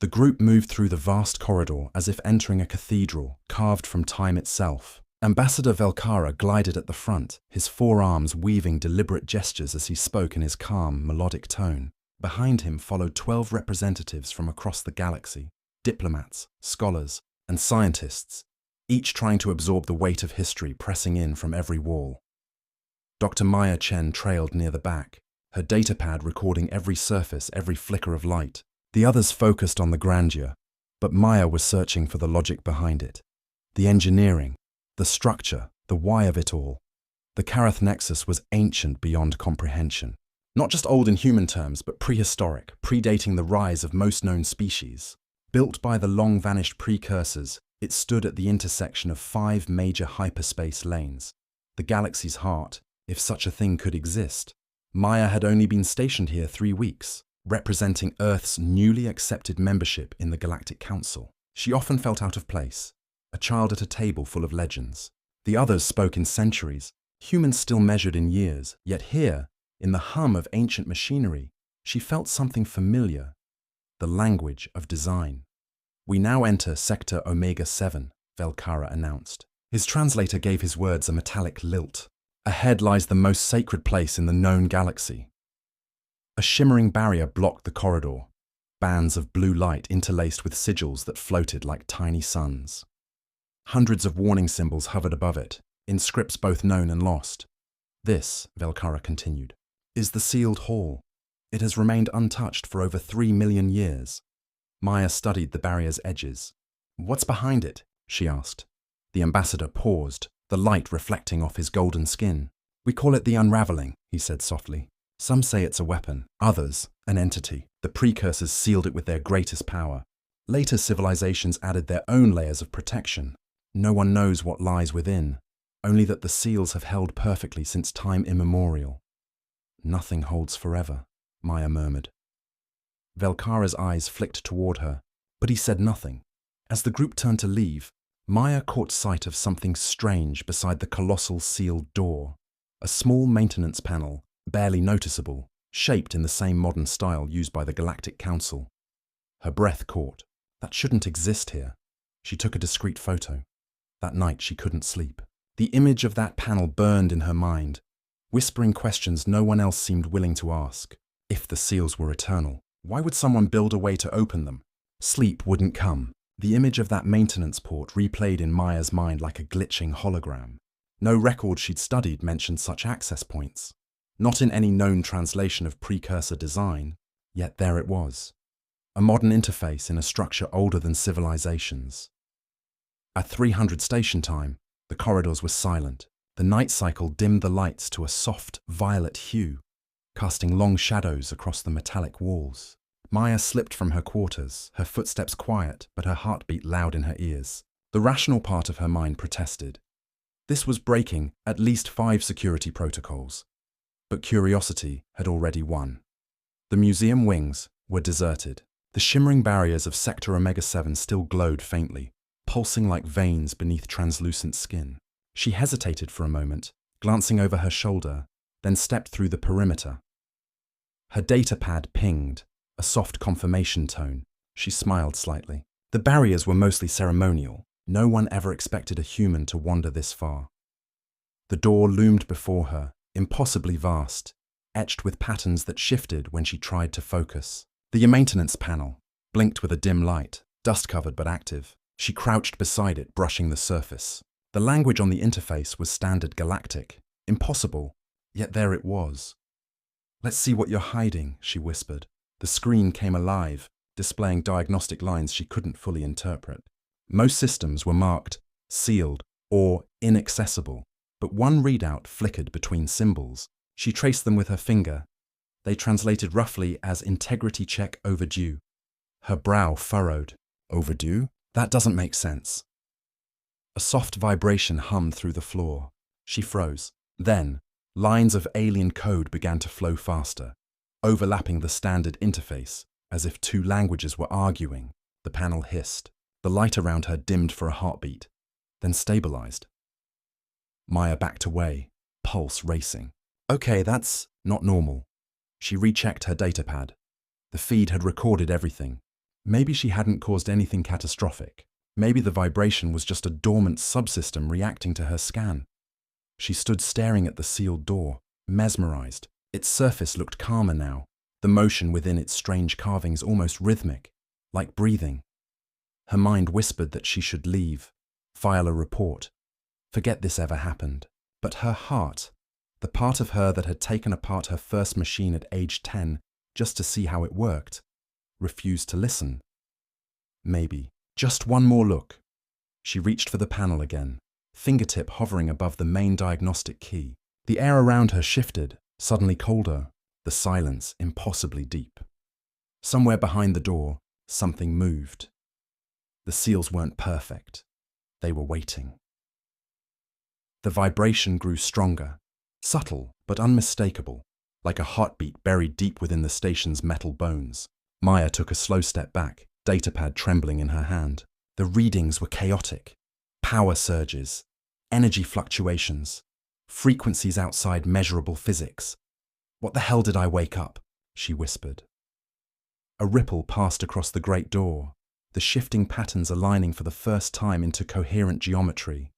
The group moved through the vast corridor as if entering a cathedral carved from time itself. Ambassador Velkara glided at the front, his forearms weaving deliberate gestures as he spoke in his calm, melodic tone. Behind him followed 12 representatives from across the galaxy, diplomats, scholars, and scientists, each trying to absorb the weight of history pressing in from every wall. Dr. Maya Chen trailed near the back, her datapad recording every surface, every flicker of light. The others focused on the grandeur, but Maya was searching for the logic behind it. The engineering, the structure, the why of it all. The Karath Nexus was ancient beyond comprehension. Not just old in human terms, but prehistoric, predating the rise of most known species. Built by the long-vanished precursors, it stood at the intersection of 5 major hyperspace lanes, the galaxy's heart, if such a thing could exist. Maya had only been stationed here 3 weeks, representing Earth's newly accepted membership in the Galactic Council. She often felt out of place, a child at a table full of legends. The others spoke in centuries, humans still measured in years, yet here, in the hum of ancient machinery, she felt something familiar, the language of design. "We now enter Sector Omega-7, Velkara announced. His translator gave his words a metallic lilt. Ahead lies the most sacred place in the known galaxy. A shimmering barrier blocked the corridor, bands of blue light interlaced with sigils that floated like tiny suns. Hundreds of warning symbols hovered above it, in scripts both known and lost. "This," Velkara continued, "is the sealed hall. It has remained untouched for over 3 million years." Maya studied the barrier's edges. "What's behind it?" she asked. The ambassador paused, the light reflecting off his golden skin. "We call it the unraveling," he said softly. "Some say it's a weapon, others, an entity. The precursors sealed it with their greatest power. Later civilizations added their own layers of protection. No one knows what lies within, only that the seals have held perfectly since time immemorial." "Nothing holds forever," Maya murmured. Velkara's eyes flicked toward her, but he said nothing. As the group turned to leave, Maya caught sight of something strange beside the colossal sealed door. A small maintenance panel, barely noticeable, shaped in the same modern style used by the Galactic Council. Her breath caught. That shouldn't exist here. She took a discreet photo. That night she couldn't sleep. The image of that panel burned in her mind, whispering questions no one else seemed willing to ask. If the seals were eternal, why would someone build a way to open them? Sleep wouldn't come. The image of that maintenance port replayed in Maya's mind like a glitching hologram. No record she'd studied mentioned such access points. Not in any known translation of precursor design, yet there it was. A modern interface in a structure older than civilizations. At 300 station time, the corridors were silent. The night cycle dimmed the lights to a soft, violet hue, casting long shadows across the metallic walls. Maya slipped from her quarters, her footsteps quiet, but her heartbeat loud in her ears. The rational part of her mind protested. This was breaking at least 5 security protocols. But curiosity had already won. The museum wings were deserted. The shimmering barriers of Sector Omega-7 still glowed faintly, pulsing like veins beneath translucent skin. She hesitated for a moment, glancing over her shoulder, then stepped through the perimeter. Her datapad pinged, a soft confirmation tone. She smiled slightly. The barriers were mostly ceremonial. No one ever expected a human to wander this far. The door loomed before her, impossibly vast, etched with patterns that shifted when she tried to focus. The maintenance panel blinked with a dim light, dust-covered but active. She crouched beside it, brushing the surface. The language on the interface was standard Galactic. Impossible, yet there it was. "Let's see what you're hiding," she whispered. The screen came alive, displaying diagnostic lines she couldn't fully interpret. Most systems were marked sealed or inaccessible, but one readout flickered between symbols. She traced them with her finger. They translated roughly as integrity check overdue. Her brow furrowed. Overdue? That doesn't make sense. A soft vibration hummed through the floor. She froze. Then, lines of alien code began to flow faster, overlapping the standard interface, as if 2 languages were arguing. The panel hissed. The light around her dimmed for a heartbeat, then stabilized. Maya backed away, pulse racing. Okay, that's not normal. She rechecked her datapad. The feed had recorded everything. Maybe she hadn't caused anything catastrophic. Maybe the vibration was just a dormant subsystem reacting to her scan. She stood staring at the sealed door, mesmerized. Its surface looked calmer now, the motion within its strange carvings almost rhythmic, like breathing. Her mind whispered that she should leave, file a report, forget this ever happened. But her heart, the part of her that had taken apart her first machine at age 10 just to see how it worked, refused to listen. Maybe, just one more look. She reached for the panel again, fingertip hovering above the main diagnostic key. The air around her shifted, suddenly colder, the silence impossibly deep. Somewhere behind the door, something moved. The seals weren't perfect. They were waiting. The vibration grew stronger, subtle but unmistakable, like a heartbeat buried deep within the station's metal bones. Maya took a slow step back, datapad trembling in her hand. The readings were chaotic. Power surges, energy fluctuations, frequencies outside measurable physics. "What the hell did I wake up?" she whispered. A ripple passed across the great door, the shifting patterns aligning for the first time into coherent geometry.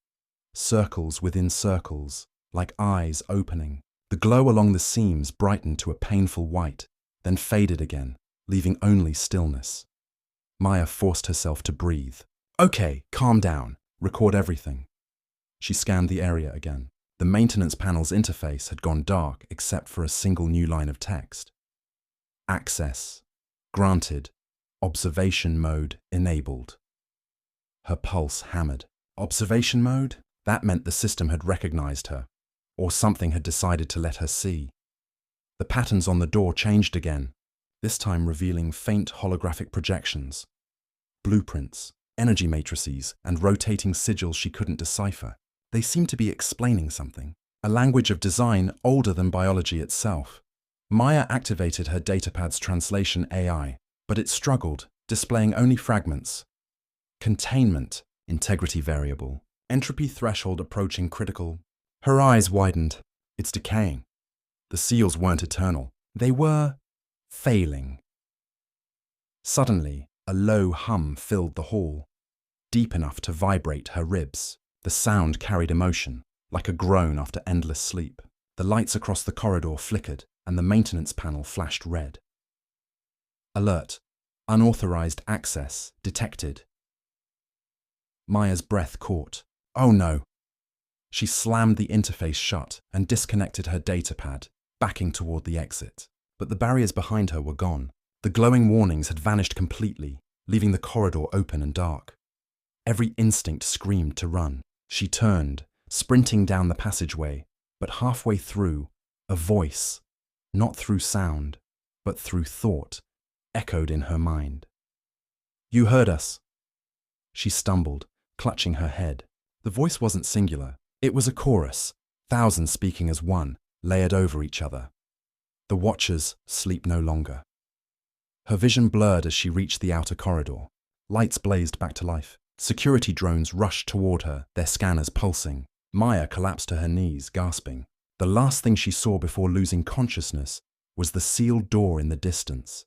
Circles within circles, like eyes opening. The glow along the seams brightened to a painful white, then faded again, leaving only stillness. Maya forced herself to breathe. "Okay, calm down. Record everything." She scanned the area again. The maintenance panel's interface had gone dark except for a single new line of text. Access granted. Observation mode enabled. Her pulse hammered. Observation mode? That meant the system had recognized her, or something had decided to let her see. The patterns on the door changed again, this time revealing faint holographic projections. Blueprints, energy matrices, and rotating sigils she couldn't decipher. They seemed to be explaining something, a language of design older than biology itself. Maya activated her datapad's translation AI, but it struggled, displaying only fragments. Containment, integrity variable, entropy threshold approaching critical. Her eyes widened. It's decaying. The seals weren't eternal. They were failing. Suddenly, a low hum filled the hall, deep enough to vibrate her ribs. The sound carried emotion, like a groan after endless sleep. The lights across the corridor flickered, and the maintenance panel flashed red. Alert. Unauthorized access detected. Maya's breath caught. Oh no. She slammed the interface shut and disconnected her datapad, backing toward the exit. But the barriers behind her were gone. The glowing warnings had vanished completely, leaving the corridor open and dark. Every instinct screamed to run. She turned, sprinting down the passageway, but halfway through, a voice, not through sound, but through thought, echoed in her mind. "You heard us." She stumbled, clutching her head. The voice wasn't singular. It was a chorus, thousands speaking as one, layered over each other. The Watchers sleep no longer. Her vision blurred as she reached the outer corridor. Lights blazed back to life. Security drones rushed toward her, their scanners pulsing. Maya collapsed to her knees, gasping. The last thing she saw before losing consciousness was the sealed door in the distance,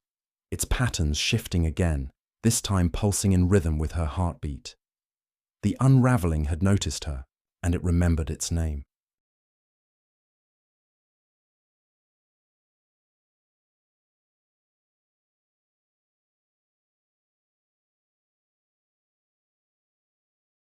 its patterns shifting again, this time pulsing in rhythm with her heartbeat. The unraveling had noticed her, and it remembered its name.